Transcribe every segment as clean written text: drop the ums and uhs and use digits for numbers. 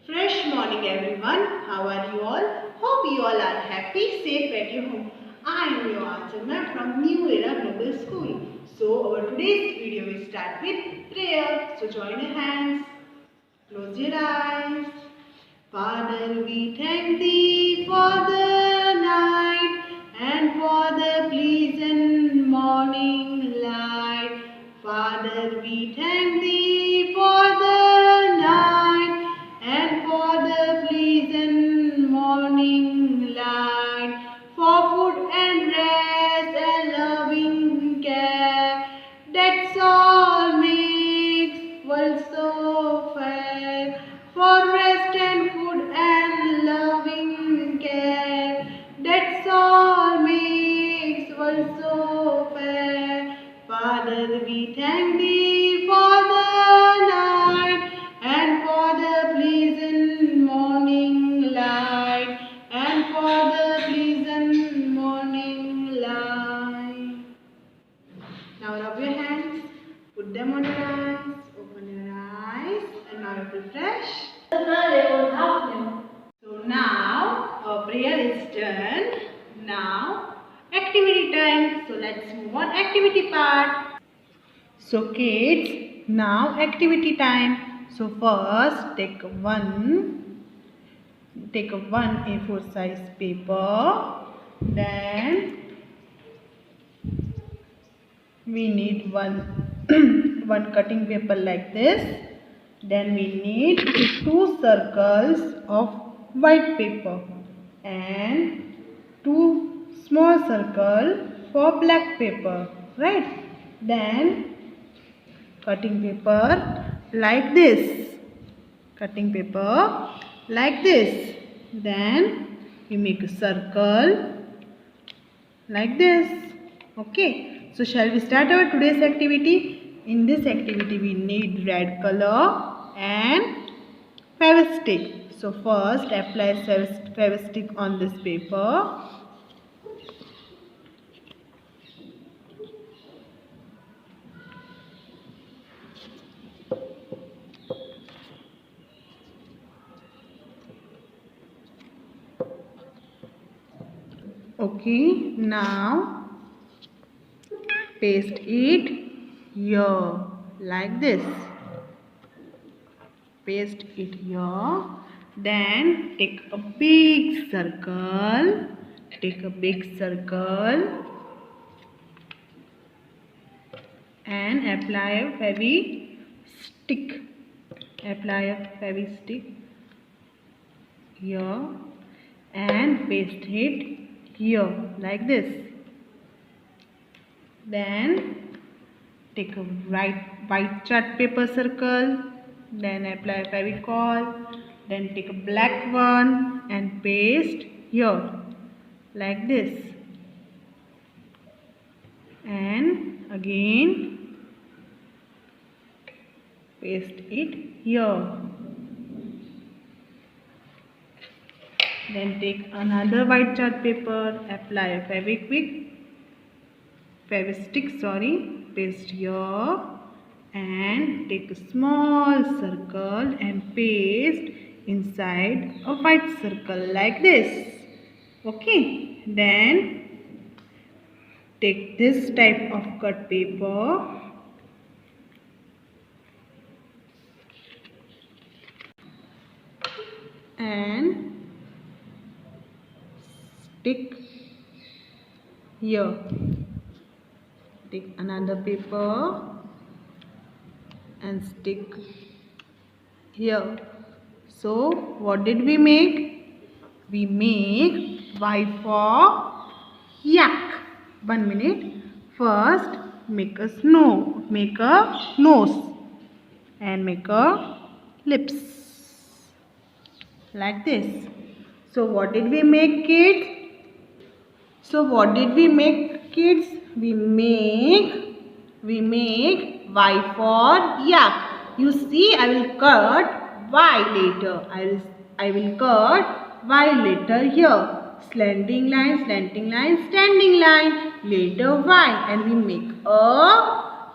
Fresh morning everyone. How are you all? Hope you all are happy, safe at your home. I am your Acharna from New Era Global School. So our today's video will start with prayer. So join your hands. Close your eyes. Father, we thank thee for the night and for the pleasant morning light. Father, we thank thee for the night and for the pleasant morning light, for food and rest and loving care. That's all makes world so fair. For rest and food and loving care. That's all makes world so fair. Father, we thank thee for the night and for the pleasant morning light and for the pleasant morning light. Now rub your hands, put them on your eyes, open your eyes, and now you refresh. So now our prayer is done. Now activity time. So let's move on activity part. So kids, now activity time. So first take one A4 size paper. Then we need one cutting paper like this. Then we need 2 circles of white paper and 2 small circle for black paper, right? Then cutting paper like this, cutting paper like this. Then we make a circle like this. Okay, so shall we start our today's activity? In this activity we need red color and Fevistick. So first apply Fevistick on this paper. Okay, now paste it here like this. Paste it here. Then take a big circle. Take a big circle and apply a Fevistick. Apply a Fevistick here and paste it here like this. Then take a white chart paper circle, then apply Fevicol, then take a black one and paste here like this, and again paste it here. Then take another white chart paper, apply a Fevistick, paste here and take a small circle and paste inside a white circle like this. Okay, then take this type of cut paper and stick here. Take another paper and stick here. So what did we make? We make Y for yak. 1 minute. First make a nose and make a lips like this. So what did we make, kids? We make Y for yak. You see, I will cut Y later. I will cut Y later here. Slanting line, standing line. Later Y, and we make a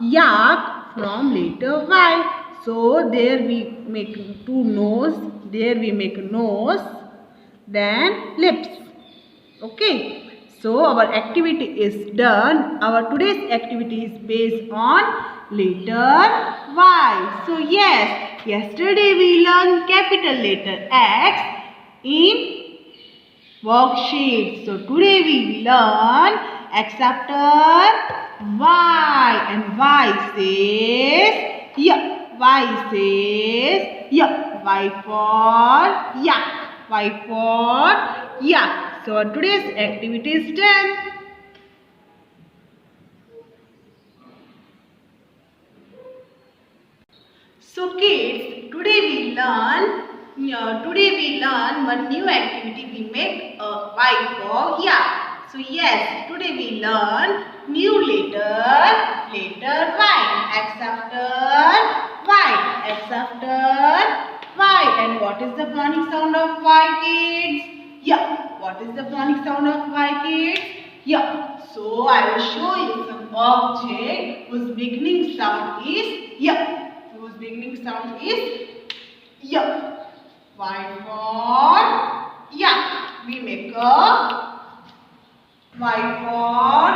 yak from later Y. So there we make 2 nose. there we make nose, then lips. Okay. So our activity is done. Our today's activity is based on letter Y. So yes, yesterday we learned capital letter X in worksheet. So today we learn X after Y, and Y says yeah. Y says yeah. Y for yeah. Y for yeah. So today's activity is done. So kids, today we learn one new activity. We make a Y for yeah. So yes, today we learn new letter Y. X after Y. X after Y. And what is the phonic sound of Y, kids? Yeah. What is the phonic sound of Y, kids? Yeah. So I will show you some object whose beginning sound is yeah. Whose beginning sound is yeah. Y for yeah. We make a Y for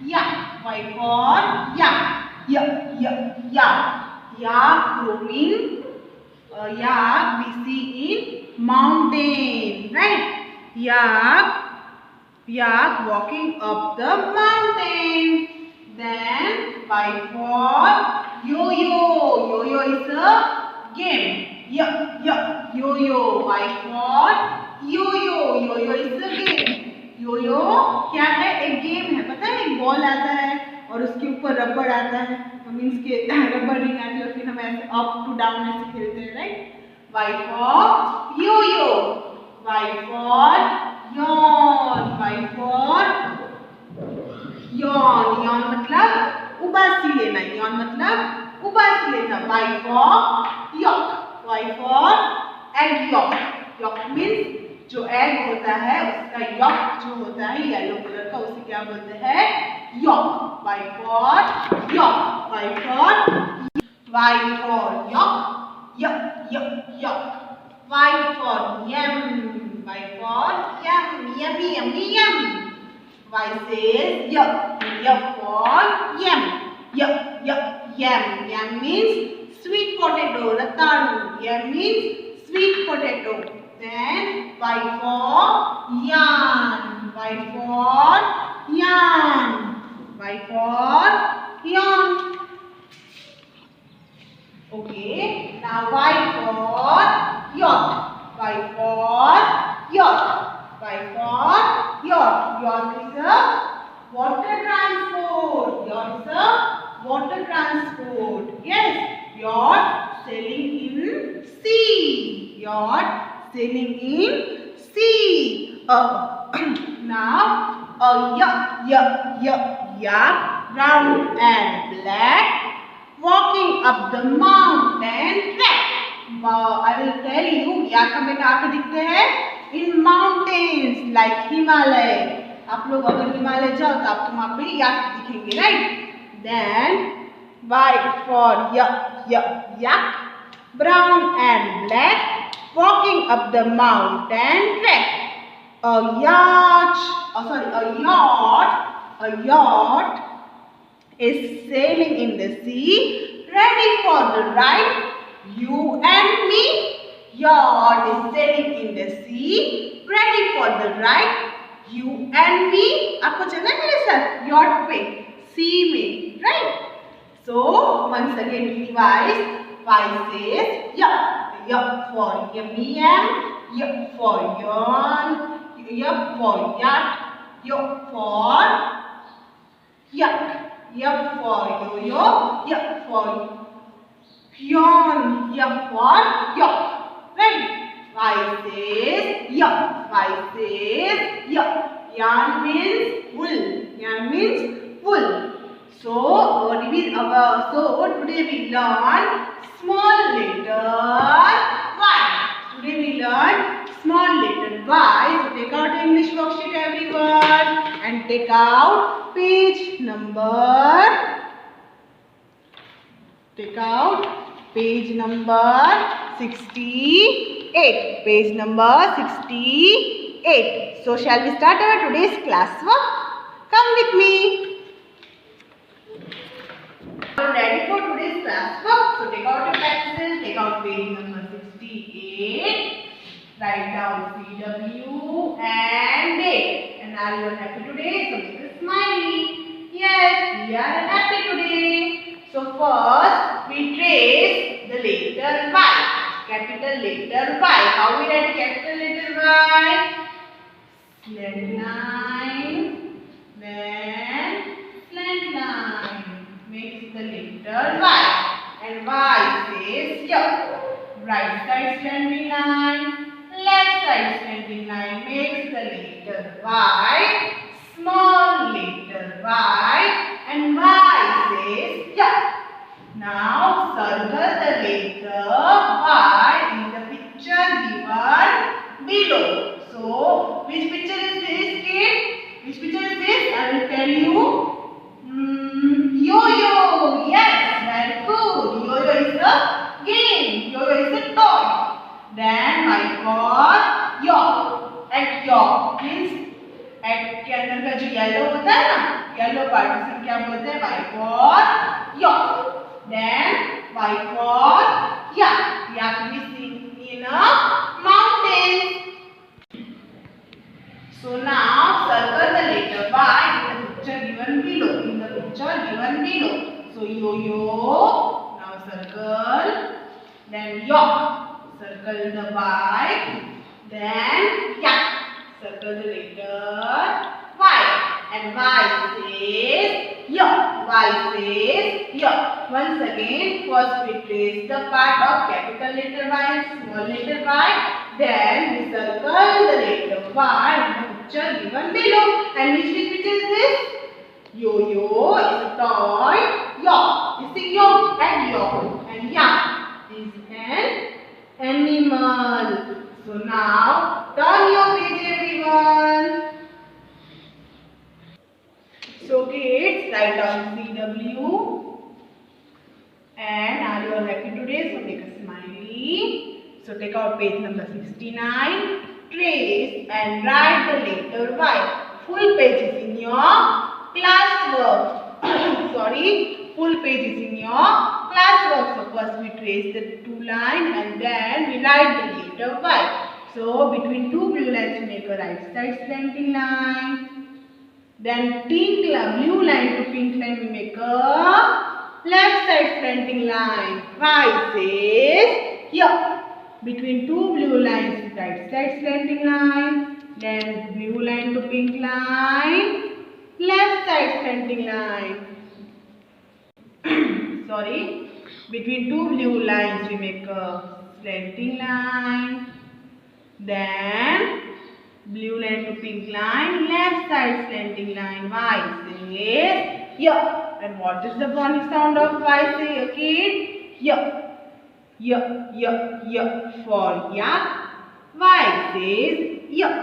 yeah. Y for yeah. Yeah. Yak roaming. Yak we see in mountain, right? Yak walking up the mountain. Then Y for yo-yo. Yo-yo is a game. Yo-yo. Y for yo-yo. Yo-yo is a game. Yo-yo क्या है? एक game है, पता है? एक ball आता है और उसके ऊपर रबड़ आता है, मीन्स के रबड़ रिंग आती है और फिर हम ऐसे अप टू डाउन ऐसे खेलते हैं, right? Y for yo-yo. Y for yawn. Y for yawn. Yawn मतलब उबासी लेना. Yawn मतलब उबासी लेना. Y for yolk. Y for egg yolk. Yolk means जो एग होता है उसका यॉक जो होता है येलो कलर का, उसे क्या बोलते हैं? Yak. Y for yak. Y for yak. Y for yum. Y for yum. Yummy. Y says yuck. Yuck for yum. Yum. Yum means sweet potato. Rataru. Yum means sweet potato. Then Y for yarn. Y for yarn. Y for yawn. Okay. Now Y for yacht. Y for yacht. Y for yacht. Yacht is a water transport. Yacht is a water transport. Yes. Yacht sailing in sea. Yacht sailing in sea. Now a yak, round and black, walking up the mountain track. I will tell you, yak हमें कहाँ पे दिखते हैं? In mountains like Himalaya. आप लोग अगर हिमालय जाओ तो आपको वहाँ पे yak दिखेंगे, right? Then Y for yak, brown and black, walking up the mountain track. A yacht is sailing in the sea, ready for the ride. You and me. Yacht is sailing in the sea, ready for the ride. You and me. आपको चलना है मेरे साथ yacht पे, sea में, right? So once again revise. Y says yuck for yummy, yuck for yawn, yuck for yacht, yuck for yuck for yo-yo, yuck for yawn, yuck for yuck, right? Y says yuck. Yarn means wool. So today we learn small letter Y. Today we learn small letter Y. So take out English worksheet everyone and take out page number Page number 68. Page number 68. So shall we start our today's class work? Come with me. Ready for today's class work? So take out your pencil, take out page number 68. Write down CW and date. And are you happy today? So make a smiley. Yes, we are happy today. So first we trace the letter Y. Capital letter Y. How we write capital letter Y? Slant line. Then slant line. Makes the letter Y. And Y says here. Right side slanting line. Left side slanting line makes the letter Y, small letter Y, and Y says yeah. Now circle the letter Y in the picture given below. So which picture is this, kid? Which picture is this? I will tell you. Yo-yo. Yes, very good. Yo-yo is a game. Yo-yo is a toy. Then Y for york. At york means at के अंदर का जो yellow होता है ना, yellow part उसे क्या बोलते हैं? Y for york. Then Y for yak. Yak is seen in a mountain. So now circle the letter Y in the picture given below. In the picture given below. So yo-yo. Now circle. Then york. Circle the Y, then yak. Circle the letter Y, and Y says yak. Y says yak. Once again, first we trace the part of capital letter Y and small letter y. Then we circle the letter Y in the picture given below. And which picture is this? Yo-yo is a toy. Yak is the york and york, and yak is an animal. So now turn your page, everyone. So kids, write down CW. And are you all happy today? So make a smiley. So take out page number 69. Trace and write the letter Y. Full page is in your classwork. Sorry. Full page is in your classwork. So first we trace the two lines and then we write the letter Y. So between two blue lines we make a right side slanting line. Then blue line to pink line we make a left side slanting line. Y says here. Between two blue lines right side slanting line. Then blue line to pink line. Left side slanting line. Sorry, between two blue lines we make a slanting line, then blue line to pink line, left side slanting line. Y says yeah. And what is the phonic sound of Y? Say a kid. Yeah. Yeah, yeah, yeah. For yak. Y says yeah.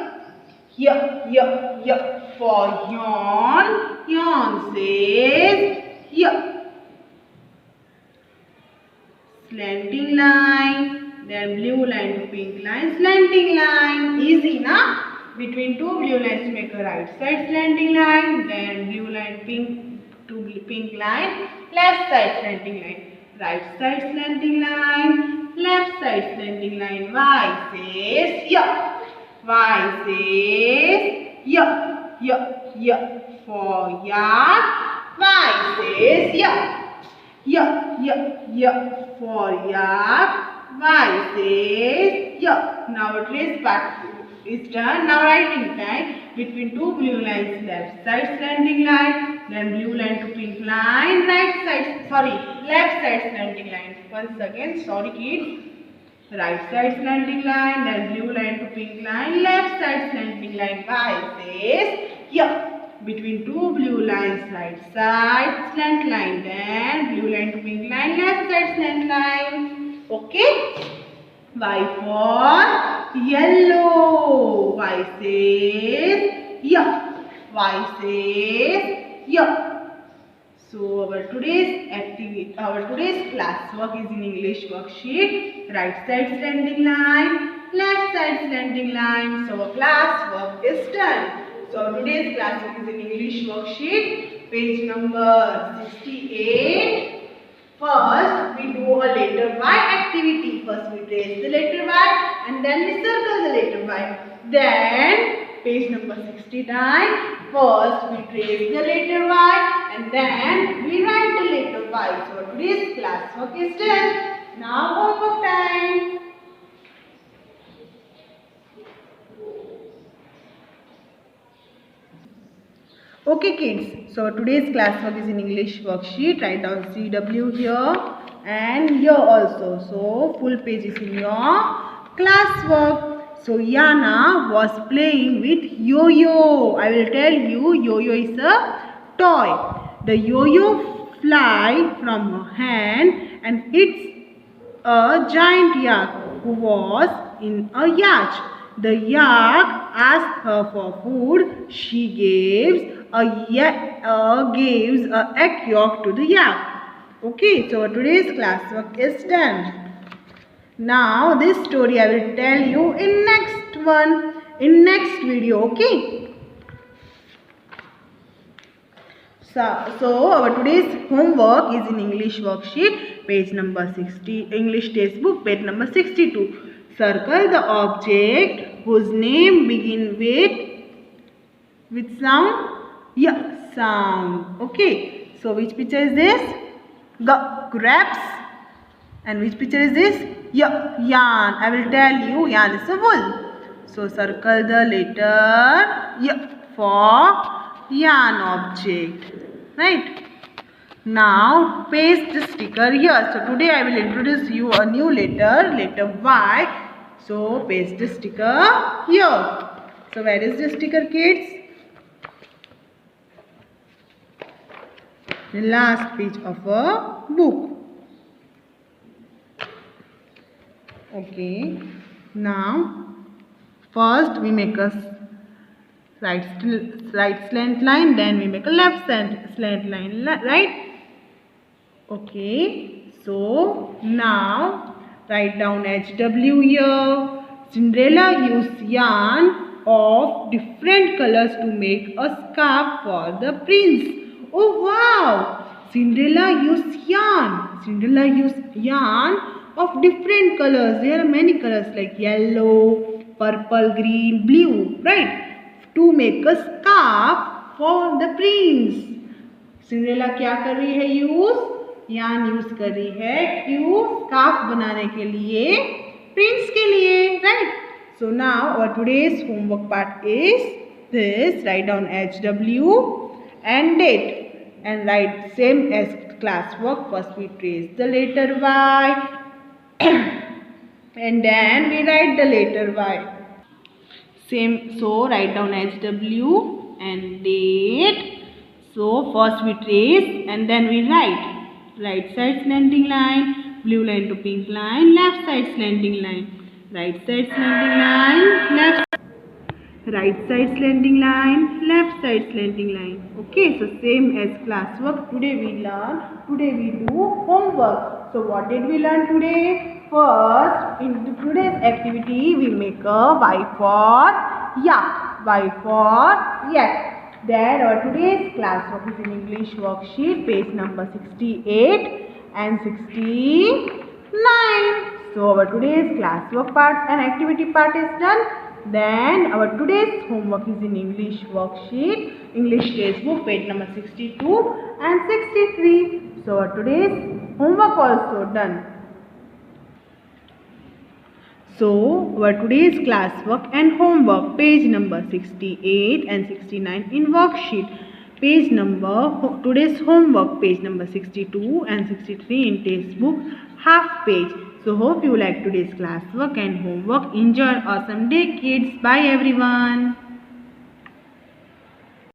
Yeah, yeah, yeah. For yawn. Yawn says yeah. Slanting line, then blue line to pink line, slanting line. Easy, na? Between two blue lines to make a right side slanting line, then blue line to pink line, left side slanting line. Right side slanting line, left side slanting line. Y says yeah. Y says yeah, yeah, yeah. For yak. Y says yeah. Yeah, yeah, yeah. For yak. Y says yeah. Now trace part is done. Now writing time. Between two blue lines, left side slanting line, then blue line to pink line, left side slanting line. Once again, sorry kids. Right side slanting line, then blue line to pink line, left side slanting line. Y says yeah. Between two blue lines, right side slant line, then blue line to pink line, left side slant line. Okay. Y for yellow. Y says yeah. Y says yeah. So our today's class work is in English worksheet. Right side slanting line, left side slanting line. So our class work is done. So today's class work is in English worksheet, page number 68. First, we do a letter Y activity. First, we trace the letter Y and then we circle the letter Y. Then, page number 69. First, we trace the letter Y and then we write the letter Y. So, today's class work is done. Now, homework time. Okay kids, so today's class work is in English worksheet. Write down CW here and here also. So full page is in your class work. So Yana was playing with yo-yo. I will tell you, yo-yo is a toy. The yo-yo fly from her hand and hits a giant yak who was in a yacht. The yak asked her for food. She gives a egg yolk to the yak. Okay, so today's class work is done. Now this story I will tell you in next video. Okay. So our today's homework is in English worksheet, page number 60, English textbook, page number 62. Circle the object whose name begin with sound. Yeah, sound. Okay. So which picture is this? Grapes. And which picture is this? Yeah, yarn. I will tell you, yarn is a wool. So circle the letter Y for yarn object. Right. Now paste the sticker here. So today I will introduce you a new letter Y. So paste the sticker here. So where is the sticker, kids? The last page of a book. Okay. Now first we make a right slant line, then we make a left slant line, right? Okay, so now write down HW here. Cinderella used yarn of different colors to make a scarf for the prince. Oh wow! Cinderella used yarn. Cinderella used yarn of different colors. There are many colors like yellow, purple, green, blue, right? To make a scarf for the prince. Cinderella क्या कर रही है use? Yarn use कर रही है क्यों? Scarf बनाने के लिए, प्रिंस के लिए, right? So now our today's homework part is this. Write down HW and date and write same as class work. First we trace the letter Y and then we write the letter Y. Same, so write down HW and date. So first we trace and then we write. Right side slanting line, blue line to pink line, left side slanting line, right side slanting line, right side slanting line, left side slanting line. Okay, so same as class work. Today we do homework. So what did we learn today? First, in today's activity we make a Y for yak, Y for yak. Then our today's class work is in English worksheet, page number 68 and 69. So our today's class work part and activity part is done. Then our today's homework is in English worksheet, English textbook, page number 62 and 63. So our today's homework also done. So our today's class work and homework, page number 68 and 69 in worksheet. Page number, today's homework, page number 62 and 63 in textbook, half page. So hope you like today's class work and homework. Enjoy an awesome day, kids. Bye everyone.